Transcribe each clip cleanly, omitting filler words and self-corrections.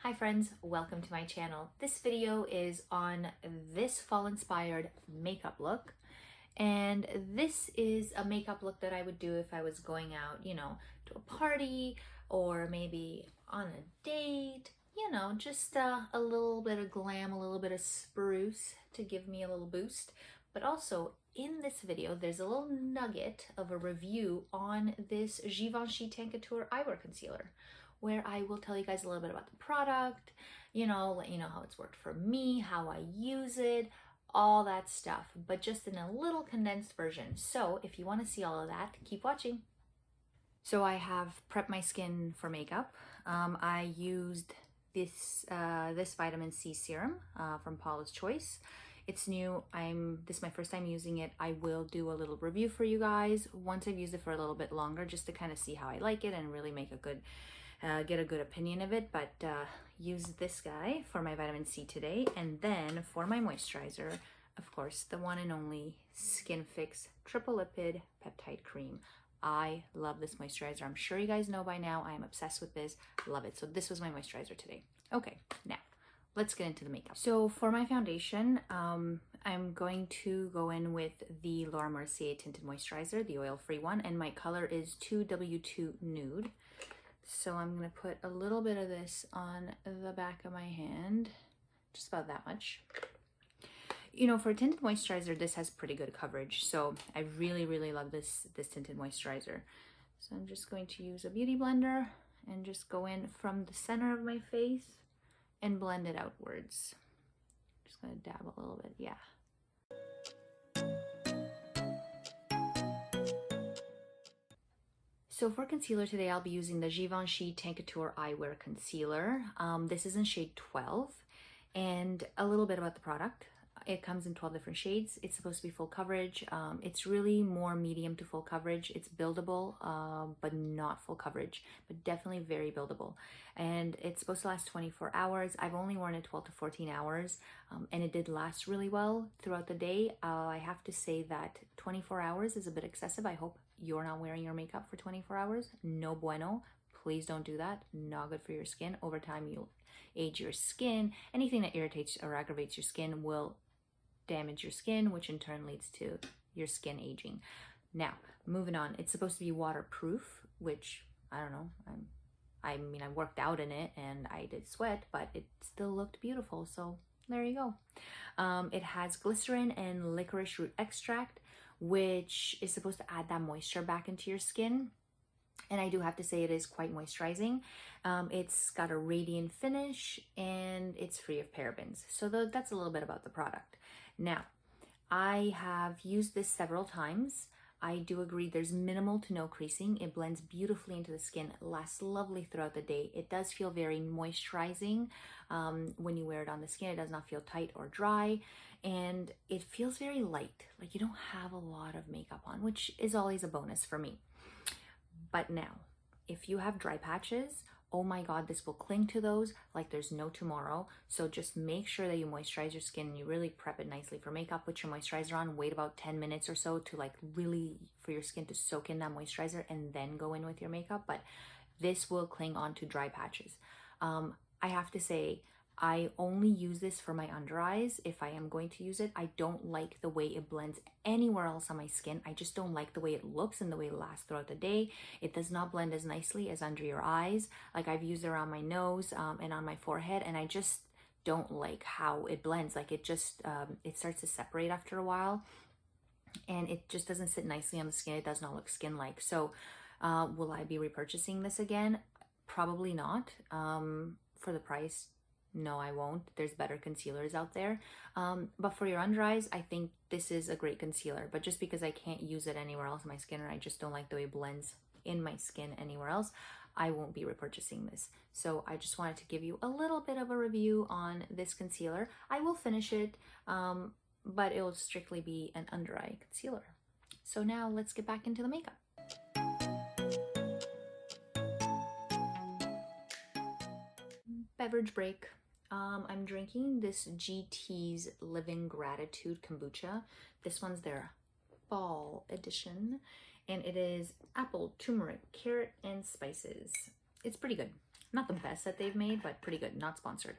Hi friends, welcome to my channel. This video is on this fall inspired makeup look. And this is a makeup look that I would do if I was going out, to a party or maybe on a date, just a little bit of glam, a little bit of spruce to give me a little boost. But also in this video, there's a little nugget of a review on this Givenchy Teint Couture Eyelwear Concealer, where I will tell you guys a little bit about the product, let you know how it's worked for me, how I use it, all that stuff, but just in a little condensed version. So if you want to see all of that, keep watching. So I have prepped my skin for makeup. I used this vitamin C serum from Paula's Choice. It's new. This is my first time using it. I will do a little review for you guys once I've used it for a little bit longer, just to kind of see how I like it and really make a good get a good opinion of it. But use this guy for my vitamin C today, and then for my moisturizer, of course, the one and only Skin Fix Triple Lipid Peptide Cream. I love this moisturizer. I'm sure you guys know by now. I am obsessed with this. Love it. So this was my moisturizer today. Okay, now let's get into the makeup. So for my foundation, I'm going to go in with the Laura Mercier Tinted Moisturizer, the oil-free one, and my color is 2W2 Nude. So I'm going to put a little bit of this on the back of my hand, just about that much. For a tinted moisturizer, this has pretty good coverage. So I really, really love this tinted moisturizer. So I'm just going to use a beauty blender and just go in from the center of my face and blend it outwards. Just going to dab a little bit, yeah. So for concealer today, I'll be using the Givenchy Teint Couture Eyerwear Concealer. This is in shade 12. And a little bit about the product. It comes in 12 different shades. It's supposed to be full coverage. It's really more medium to full coverage. It's buildable, but not full coverage, but definitely very buildable. And it's supposed to last 24 hours. I've only worn it 12 to 14 hours, and it did last really well throughout the day. I have to say that 24 hours is a bit excessive. I hope you're not wearing your makeup for 24 hours. No bueno. Please don't do that. Not good for your skin. Over time, you'll age your skin. Anything that irritates or aggravates your skin will damage your skin, which in turn leads to your skin aging. Now, moving on, it's supposed to be waterproof, which I don't know. I mean, I worked out in it and I did sweat, but it still looked beautiful. So there you go. It has glycerin and licorice root extract, which is supposed to add that moisture back into your skin. And I do have to say it is quite moisturizing. It's got a radiant finish and it's free of parabens. So that's a little bit about the product. Now, I have used this several times. I do agree there's minimal to no creasing. It blends beautifully into the skin. It lasts lovely throughout the day. It does feel very moisturizing when you wear it on the skin. It does not feel tight or dry. And it feels very light. Like you don't have a lot of makeup on, which is always a bonus for me. But now, if you have dry patches, oh my God, this will cling to those like there's no tomorrow. So just make sure that you moisturize your skin and you really prep it nicely for makeup. Put your moisturizer on, wait about 10 minutes or so to really for your skin to soak in that moisturizer and then go in with your makeup. But this will cling on to dry patches. I have to say, I only use this for my under eyes if I am going to use it. I don't like the way it blends anywhere else on my skin. I just don't like the way it looks and the way it lasts throughout the day. It does not blend as nicely as under your eyes. Like I've used it around my nose and on my forehead, and I just don't like how it blends. Like it starts to separate after a while and it just doesn't sit nicely on the skin. It does not look skin-like. So will I be repurchasing this again? Probably not. For the price, no, I won't. There's better concealers out there. But for your under eyes, I think this is a great concealer. But just because I can't use it anywhere else in my skin, or I just don't like the way it blends in my skin anywhere else, I won't be repurchasing this. So I just wanted to give you a little bit of a review on this concealer. I will finish it, but it will strictly be an under eye concealer. So now let's get back into the makeup. Beverage break. I'm drinking this GT's Living Gratitude kombucha. This one's their fall edition, and it is apple, turmeric, carrot, and spices. It's pretty good. Not the best that they've made, but pretty good. Not sponsored.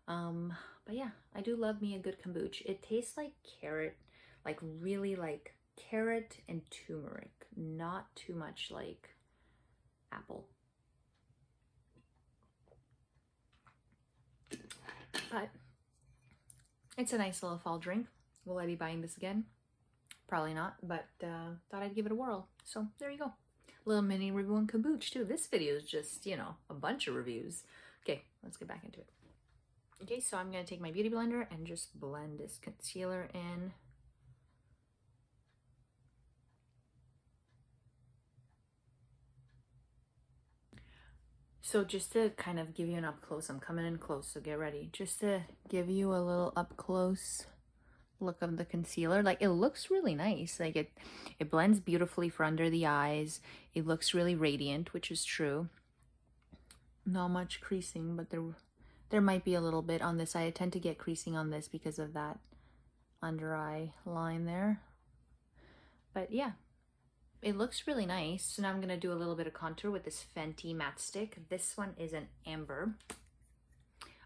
But yeah, I do love me a good kombucha. It tastes like carrot, like really like carrot and turmeric, not too much like apple. But it's a nice little fall drink. Will I be buying this again? Probably not, but thought I'd give it a whirl. So there you go. Little mini review on kombucha too. This video is just, you know, a bunch of reviews. Okay, let's get back into it. Okay, so I'm going to take my beauty blender and just blend this concealer in. So just to kind of give you an up close, I'm coming in close, so get ready. Just to give you a little up close look of the concealer. Like, it looks really nice. Like it blends beautifully for under the eyes. It looks really radiant, which is true. Not much creasing, but there might be a little bit on this. I tend to get creasing on this because of that under eye line there. But yeah, it looks really nice. So now I'm gonna do a little bit of contour with this Fenty matte stick. This one is an amber.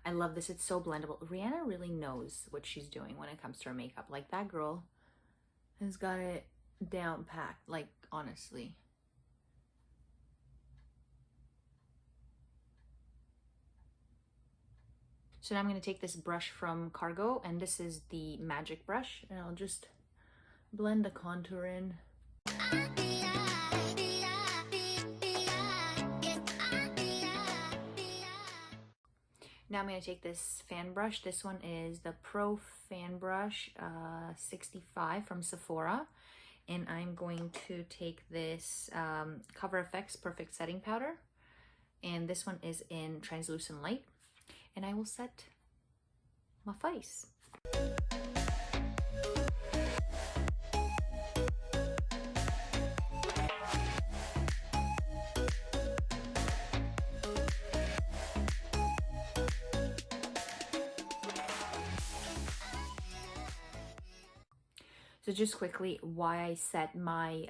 I love this, it's so blendable. Rihanna really knows what she's doing when it comes to her makeup. Like, that girl has got it down packed, like, honestly. So now I'm gonna take this brush from Cargo, and this is the magic brush, and I'll just blend the contour in. Now I'm going to take this fan brush. This one is the Pro Fan Brush 65 from Sephora. And I'm going to take this Cover FX Perfect Setting Powder. And this one is in Translucent Light. And I will set my face. So just quickly, why I set my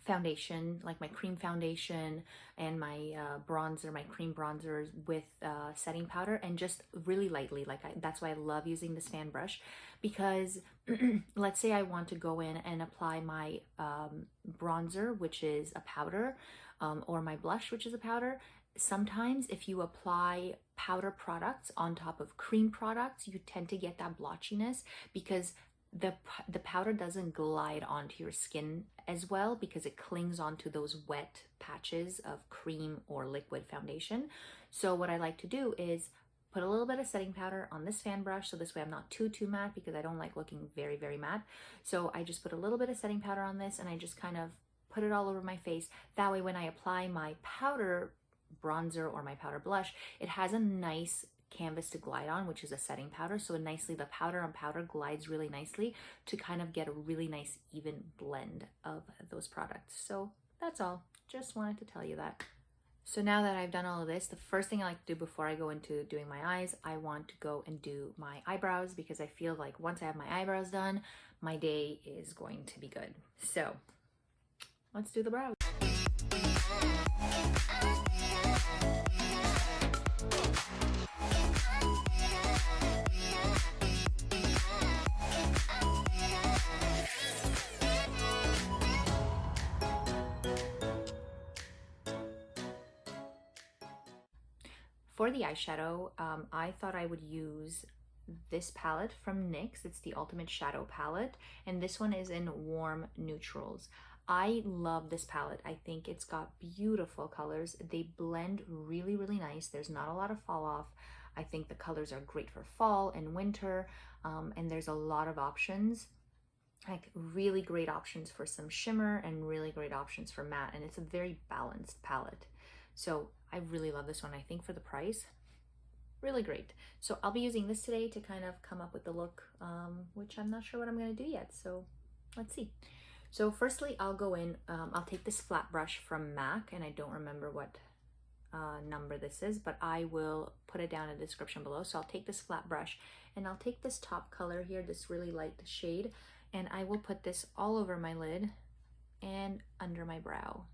foundation, like my cream foundation and my bronzer, my cream bronzers with setting powder, and just really lightly. Like, that's why I love using this fan brush, because let's say I want to go in and apply my bronzer, which is a powder, or my blush, which is a powder. Sometimes if you apply powder products on top of cream products, you tend to get that blotchiness because the powder doesn't glide onto your skin as well, because it clings onto those wet patches of cream or liquid foundation. So what I like to do is put a little bit of setting powder on this fan brush, so this way I'm not too matte, because I don't like looking very matte. So I just put a little bit of setting powder on this, and I just kind of put it all over my face. That way when I apply my powder bronzer or my powder blush, it has a nice canvas to glide on, which is a setting powder. So nicely, the powder on powder glides really nicely to kind of get a really nice even blend of those products. So that's all. Just wanted to tell you that. So now that I've done all of this, the first thing I like to do before I go into doing my eyes, I want to go and do my eyebrows, because I feel like once I have my eyebrows done, my day is going to be good. So let's do the brows. For the eyeshadow, I thought I would use this palette from NYX. It's the Ultimate Shadow palette, and this one is in warm neutrals. I love this palette. I think it's got beautiful colors. They blend really nice. There's not a lot of fall off. I think the colors are great for fall and winter, and there's a lot of options, like really great options for some shimmer and really great options for matte, and it's a very balanced palette. So I really love this one. I think for the price, really great. So I'll be using this today to kind of come up with the look, which I'm not sure what I'm going to do yet. So let's see. So firstly, I'll go in, I'll take this flat brush from MAC, and I don't remember what number this is, but I will put it down in the description below. So I'll take this flat brush, and I'll take this top color here, this really light shade, and I will put this all over my lid and under my brow.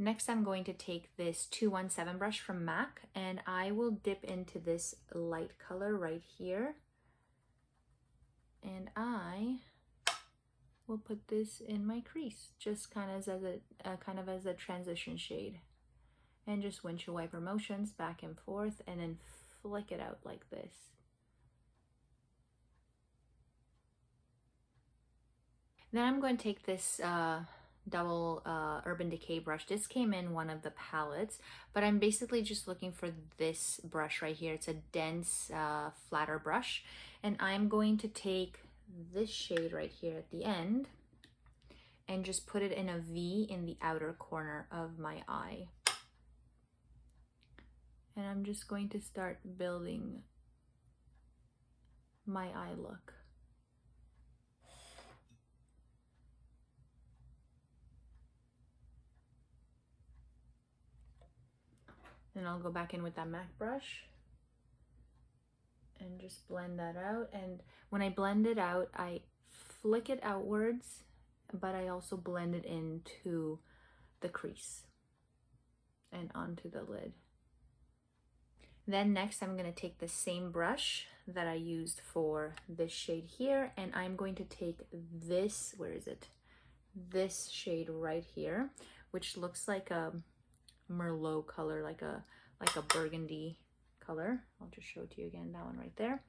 Next, I'm going to take this 217 brush from MAC, and I will dip into this light color right here. And I will put this in my crease, just kind of as a transition shade. And just windshield wiper motions back and forth, and then flick it out like this. Then I'm going to take this double Urban Decay brush. This came in one of the palettes, but I'm basically just looking for this brush right here. It's a dense, flatter brush, and I'm going to take this shade right here at the end and just put it in a V in the outer corner of my eye. And I'm just going to start building my eye look. Then I'll go back in with that MAC brush and just blend that out. And when I blend it out, I flick it outwards, but I also blend it into the crease and onto the lid. Then next, I'm going to take the same brush that I used for this shade here, and I'm going to take this, where is it? This shade right here, which looks like a Merlot color, like a burgundy color. I'll just show it to you again, that one right there.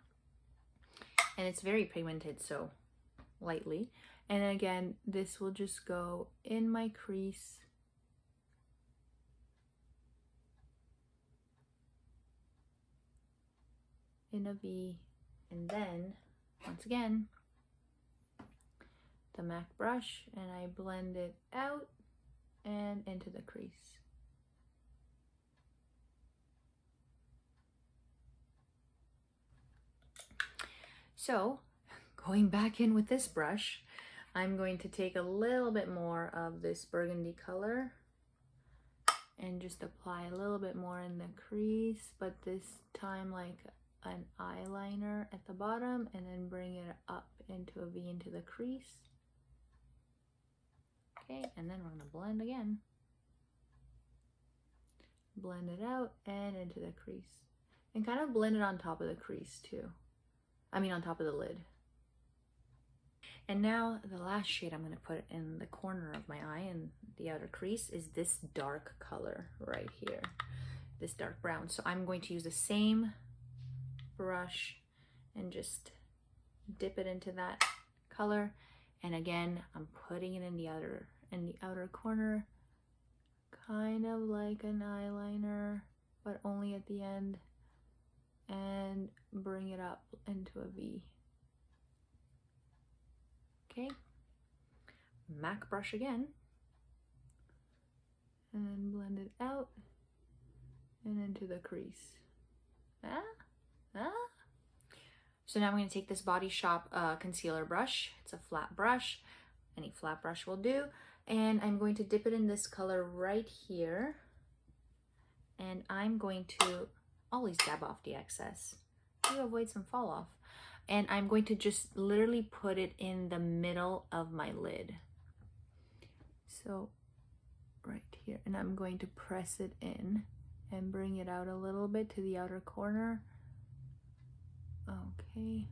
And it's very pigmented, so lightly. And again, this will just go in my crease. In a V, and then once again the MAC brush, and I blend it out and into the crease. So going back in with this brush, I'm going to take a little bit more of this burgundy color and just apply a little bit more in the crease, but this time like an eyeliner at the bottom, and then bring it up into a V into the crease. Okay, and then we're gonna blend again. Blend it out and into the crease. And kind of blend it on top of the crease too. I mean on top of the lid. And now the last shade I'm gonna put in the corner of my eye and the outer crease is this dark color right here. This dark brown. So I'm going to use the same brush and just dip it into that color, and again I'm putting it in the outer corner, kind of like an eyeliner, but only at the end, and bring it up into a V. Okay, MAC brush again, and then blend it out and into the crease. So now I'm going to take this Body Shop concealer brush. It's a flat brush. Any flat brush will do. And I'm going to dip it in this color right here. And I'm going to always dab off the excess to avoid some fall off. And I'm going to just literally put it in the middle of my lid. So right here. And I'm going to press it in and bring it out a little bit to the outer corner. Okay,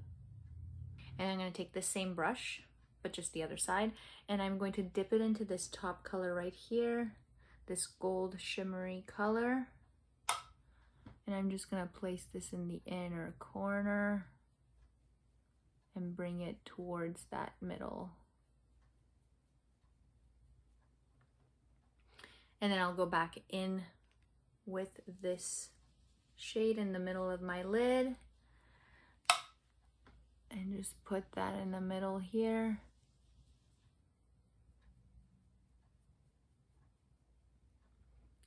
and I'm going to take the same brush, but just the other side, and I'm going to dip it into this top color right here, this gold shimmery color, and I'm just going to place this in the inner corner and bring it towards that middle. And then I'll go back in with this shade in the middle of my lid and just put that in the middle here.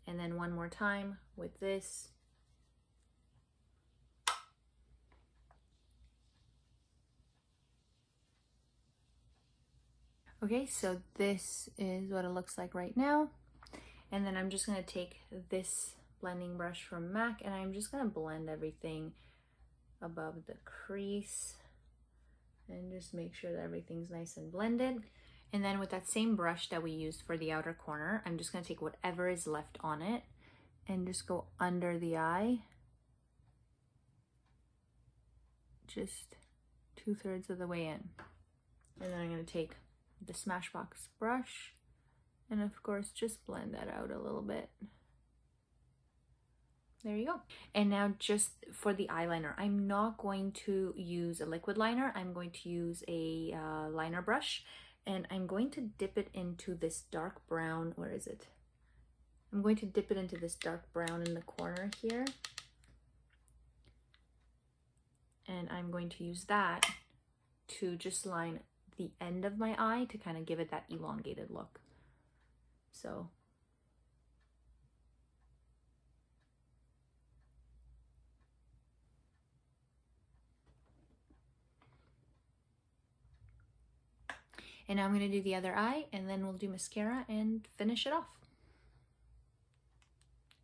And then one more time with this. Okay, so this is what it looks like right now. And then I'm just gonna take this blending brush from MAC and I'm just gonna blend everything above the crease and just make sure that everything's nice and blended. And then with that same brush that we used for the outer corner, I'm just gonna take whatever is left on it and just go under the eye. Just 2/3 of the way in. And then I'm gonna take the Smashbox brush and of course just blend that out a little bit. There you go. And now just for the eyeliner, I'm not going to use a liquid liner. I'm going to use a liner brush, and I'm going to dip it into this dark brown. Where is it? I'm going to dip it into this dark brown in the corner here. And I'm going to use that to just line the end of my eye to kind of give it that elongated look. So and now I'm going to do the other eye, and then we'll do mascara and finish it off.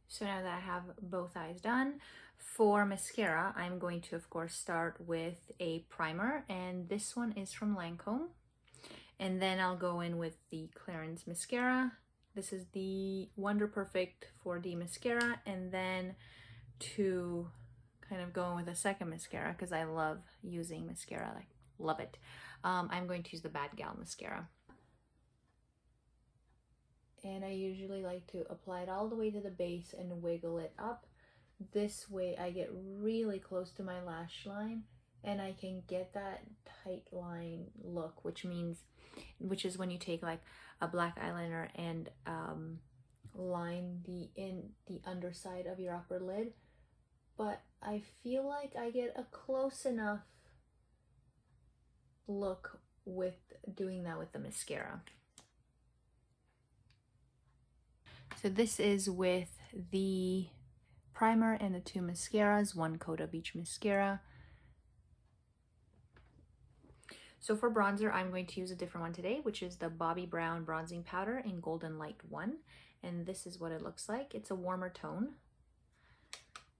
So now that I have both eyes done, for mascara, I'm going to, of course, start with a primer, and this one is from Lancome. And then I'll go in with the Clarins mascara. This is the Wonder Perfect 4D mascara, and then to kind of go in with a second mascara, because I love using mascara, like love it. I'm going to use the Bad Gal mascara. And I usually like to apply it all the way to the base and wiggle it up. This way I get really close to my lash line and I can get that tight line look, which is when you take like a black eyeliner and line the underside of your upper lid. But I feel like I get a close enough look with doing that with the mascara. So this is with the primer and the two mascaras, one coat of each mascara. So for bronzer, I'm going to use a different one today, which is the Bobbi Brown Bronzing Powder in Golden Light 1. And this is what it looks like. It's a warmer tone.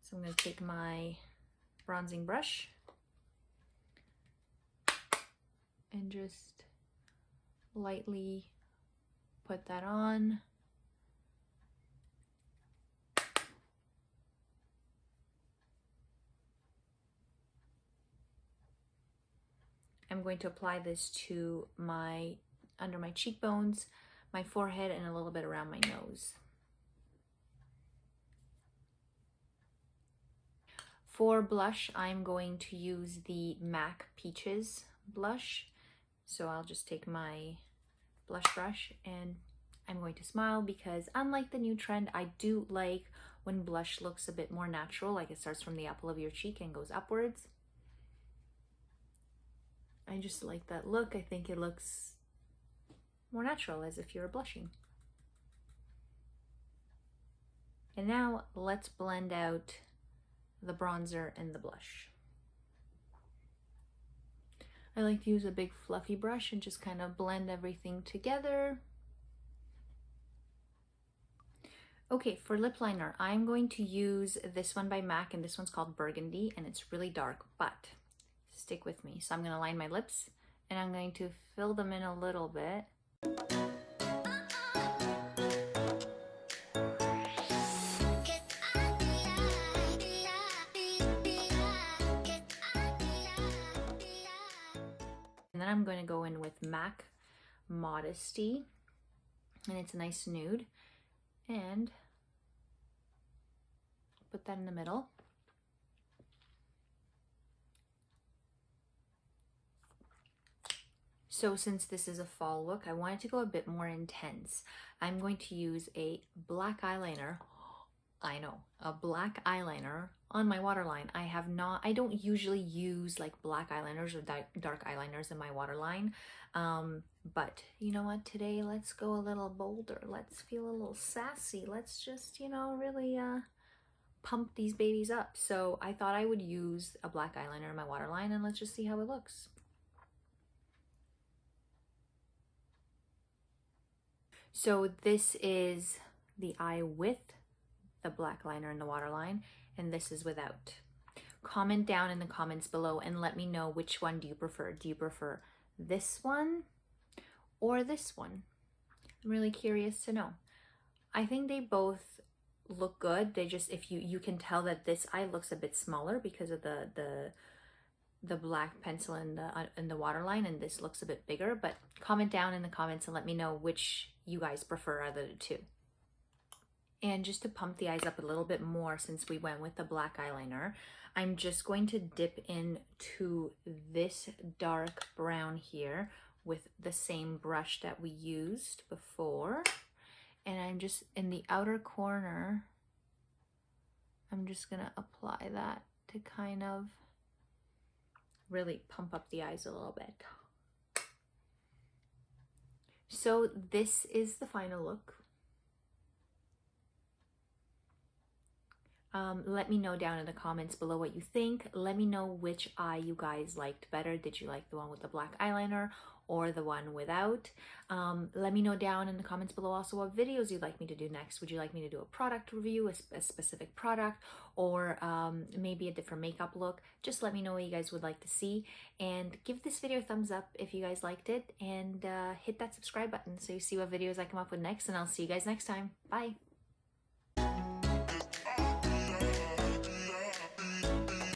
So I'm going to take my bronzing brush and just lightly put that on. I'm going to apply this to under my cheekbones, my forehead, and a little bit around my nose. For blush, I'm going to use the MAC Peaches blush. So I'll just take my blush brush and I'm going to smile, because unlike the new trend, I do like when blush looks a bit more natural, like it starts from the apple of your cheek and goes upwards. I just like that look. I think it looks more natural, as if you're blushing. And now let's blend out the bronzer and the blush. I like to use a big fluffy brush and just kind of blend everything together. Okay, for lip liner, I'm going to use this one by MAC, and this one's called Burgundy, and it's really dark, but stick with me. So I'm going to line my lips and I'm going to fill them in a little bit. And then I'm going to go in with MAC Modesty, and it's a nice nude, and put that in the middle. So since this is a fall look, I wanted to go a bit more intense. I'm going to use a black eyeliner. I know, a black eyeliner on my waterline. I don't usually use like black eyeliners or dark eyeliners in my waterline. But you know what, today let's go a little bolder. Let's feel a little sassy. Let's just, really pump these babies up. So I thought I would use a black eyeliner in my waterline, and let's just see how it looks. So this is the eye with the black liner in the waterline, and this is without. Comment down in the comments below and let me know, which one do you prefer? Do you prefer this one or this one? I'm really curious to know. I think they both look good. They just, if you can tell that this eye looks a bit smaller because of the black pencil in the waterline, and this looks a bit bigger. But comment down in the comments and let me know which you guys prefer out of the two. And just to pump the eyes up a little bit more, since we went with the black eyeliner, I'm just going to dip into this dark brown here with the same brush that we used before. And I'm just in the outer corner, I'm just gonna apply that to kind of really pump up the eyes a little bit. So this is the final look. Let me know down in the comments below what you think. Let me know which eye you guys liked better. Did you like the one with the black eyeliner or the one without? Let me know down in the comments below also what videos you'd like me to do next. Would you like me to do a product review, a specific product, or maybe a different makeup look? Just let me know what you guys would like to see, and give this video a thumbs up if you guys liked it, and hit that subscribe button so you see what videos I come up with next, and I'll see you guys next time. Bye!